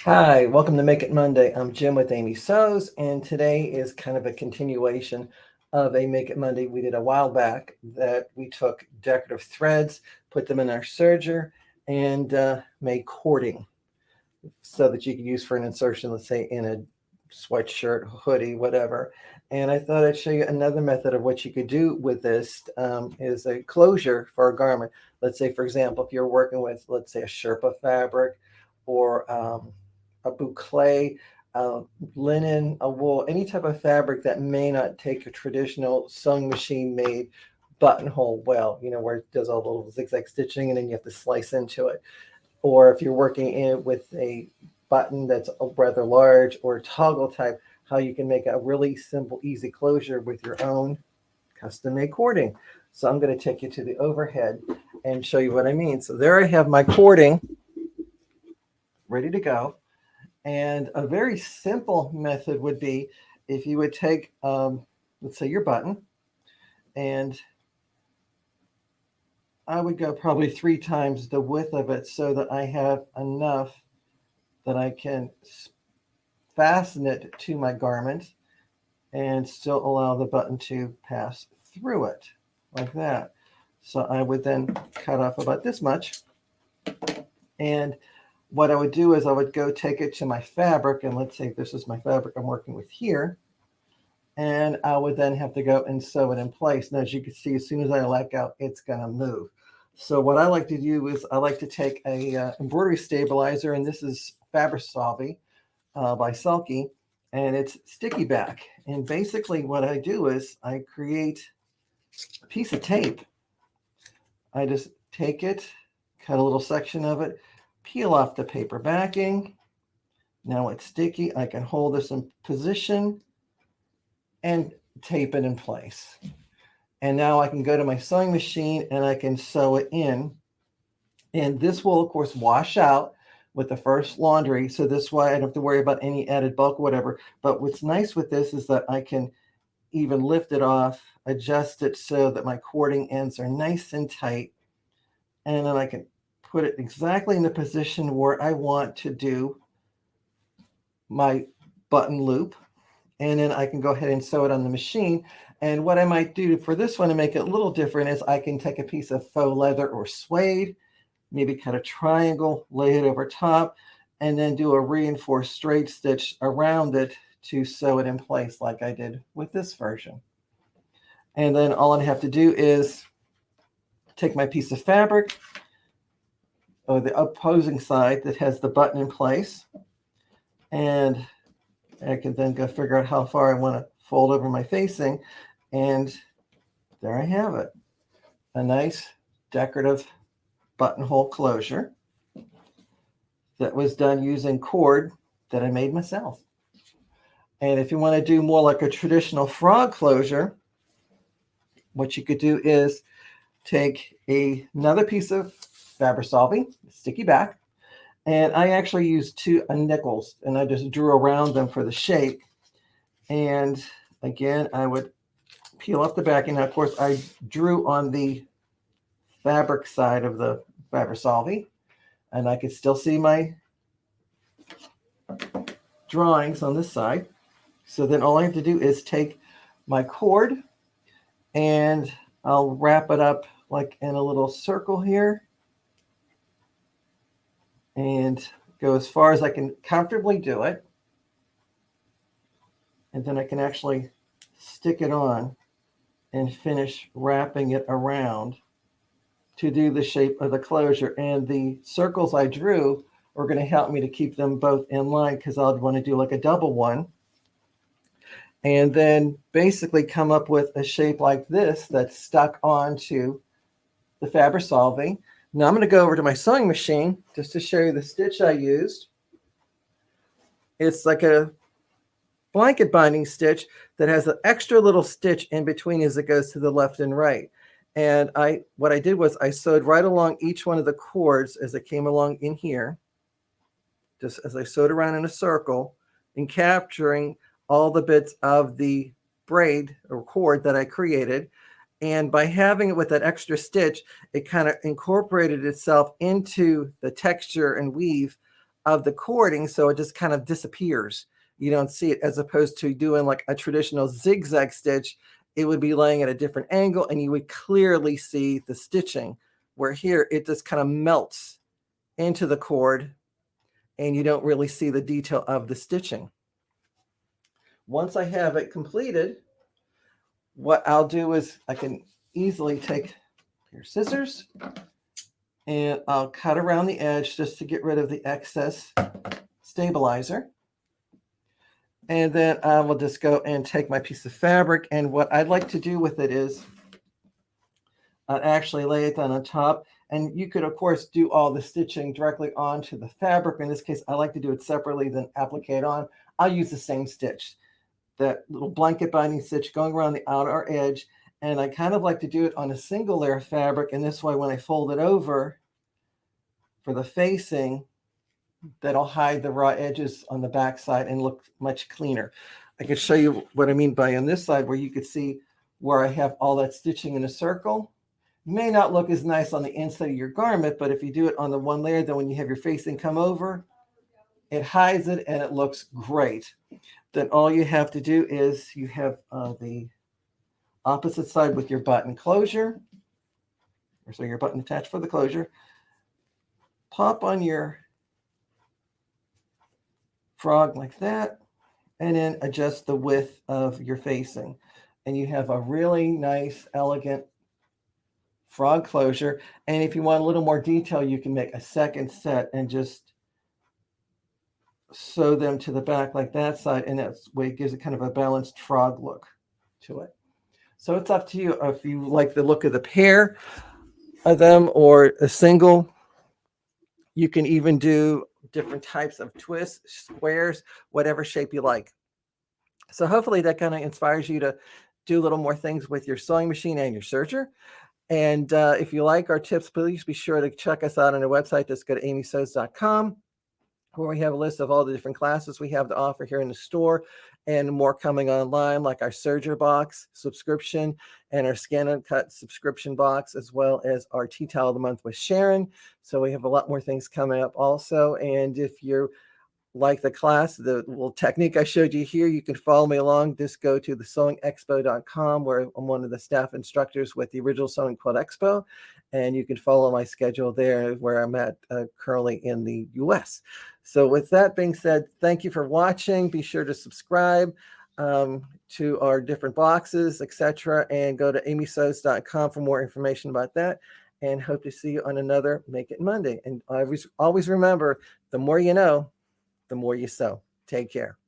Hi, welcome to Make It Monday. I'm Jim with Amy Sews, and today is kind of a continuation of a Make It Monday we did a while back that we took decorative threads, put them in our serger, and made cording so that you could use for an insertion, let's say in a sweatshirt, hoodie, whatever. And I thought I'd show you another method of what you could do with this is a closure for a garment. Let's say, for example, if you're working with, let's say, a Sherpa fabric or a boucle, uh, linen, a wool, any type of fabric that may not take a traditional sewing machine made buttonhole well, where it does all the little zigzag stitching and then you have to slice into it. Or if you're working in with a button that's a rather large or toggle type, how you can make a really simple, easy closure with your own custom made cording. So I'm going to take you to the overhead and show you what I mean. So there I have my cording ready to go. And a very simple method would be if you would take, let's say, your button, and I would go probably 3 times the width of it so that I have enough that I can fasten it to my garment and still allow the button to pass through it like that. So I would then cut off about this much. And what I would do is I would go take it to my fabric, and let's say this is my fabric I'm working with here, and I would then have to go and sew it in place. Now, as you can see, as soon as I let go, it's going to move. So what I like to do is I like to take a embroidery stabilizer, and this is Fabrisolve by Selkie, and it's sticky back. And basically what I do is I create a piece of tape. I just take it, cut a little section of it, peel off the paper backing. Now it's sticky. I can hold this in position and tape it in place. And now I can go to my sewing machine and I can sew it in. And this will, of course, wash out with the first laundry. So this way I don't have to worry about any added bulk or whatever. But what's nice with this is that I can even lift it off, adjust it so that my cording ends are nice and tight. And then I can put it exactly in the position where I want to do my button loop. And then I can go ahead and sew it on the machine. And what I might do for this one to make it a little different is I can take a piece of faux leather or suede, maybe cut a triangle, lay it over top, and then do a reinforced straight stitch around it to sew it in place like I did with this version. And then all I have to do is take my piece of fabric, or the opposing side that has the button in place, and I can then go figure out how far I want to fold over my facing, and there I have it. A nice decorative buttonhole closure that was done using cord that I made myself. And if you want to do more like a traditional frog closure, what you could do is take another piece of Fabrisolve, sticky back, and I actually used 2 nickels, and I just drew around them for the shape. And again, I would peel off the backing. Now, of course, I drew on the fabric side of the Fabrisolve, and I could still see my drawings on this side. So then all I have to do is take my cord, and I'll wrap it up like in a little circle here, and go as far as I can comfortably do it. And then I can actually stick it on and finish wrapping it around to do the shape of the closure. And the circles I drew are going to help me to keep them both in line, because I'll want to do like a double one. And then basically come up with a shape like this that's stuck onto the Fabrisolve. Now I'm going to go over to my sewing machine just to show you the stitch I used. It's like a blanket binding stitch that has an extra little stitch in between as it goes to the left and right. And what I did was I sewed right along each one of the cords as it came along in here, just as I sewed around in a circle and capturing all the bits of the braid or cord that I created. And by having it with that extra stitch, it kind of incorporated itself into the texture and weave of the cording, so it just kind of disappears. You don't see it, as opposed to doing like a traditional zigzag stitch. It would be laying at a different angle and you would clearly see the stitching, where here it just kind of melts into the cord and you don't really see the detail of the stitching. Once I have it completed, what I'll do is I can easily take your scissors and I'll cut around the edge just to get rid of the excess stabilizer. And then I will just go and take my piece of fabric, and what I'd like to do with it is I'd actually lay it down on top, and you could of course do all the stitching directly onto the fabric. In this case, I like to do it separately, then applique it on. I'll use the same stitch, that little blanket binding stitch going around the outer edge, and I kind of like to do it on a single layer of fabric, and this way when I fold it over for the facing, that'll hide the raw edges on the back side and look much cleaner. I can show you what I mean by on this side, where you could see where I have all that stitching in a circle. It may not look as nice on the inside of your garment, but if you do it on the one layer, then when you have your facing come over, it hides it and it looks great. Then all you have to do is you have the opposite side with your button closure, or so your button attached for the closure. Pop on your frog like that, and then adjust the width of your facing. And you have a really nice, elegant frog closure. And if you want a little more detail, you can make a second set and just sew them to the back like that side, and that way it gives it kind of a balanced frog look to it. So it's up to you if you like the look of the pair of them or a single. You can even do different types of twists, squares, whatever shape you like. So hopefully that kind of inspires you to do a little more things with your sewing machine and your serger. And if you like our tips, please be sure to check us out on our website. Just go to amysews.com, where we have a list of all the different classes we have to offer here in the store, and more coming online, like our serger box subscription and our scan and cut subscription box, as well as our tea towel of the month with Sharon. So we have a lot more things coming up also. And if you're like the class, the little technique I showed you here, you can follow me along. Just go to thesewingexpo.com, where I'm one of the staff instructors with the Original Sewing Quilt Expo, and you can follow my schedule there, where I'm at currently in the US. So with that being said, thank you for watching. Be sure to subscribe to our different boxes, etc., and go to amysews.com for more information about that. And hope to see you on another Make It Monday. And always remember, the more you know, the more you sew. Take care.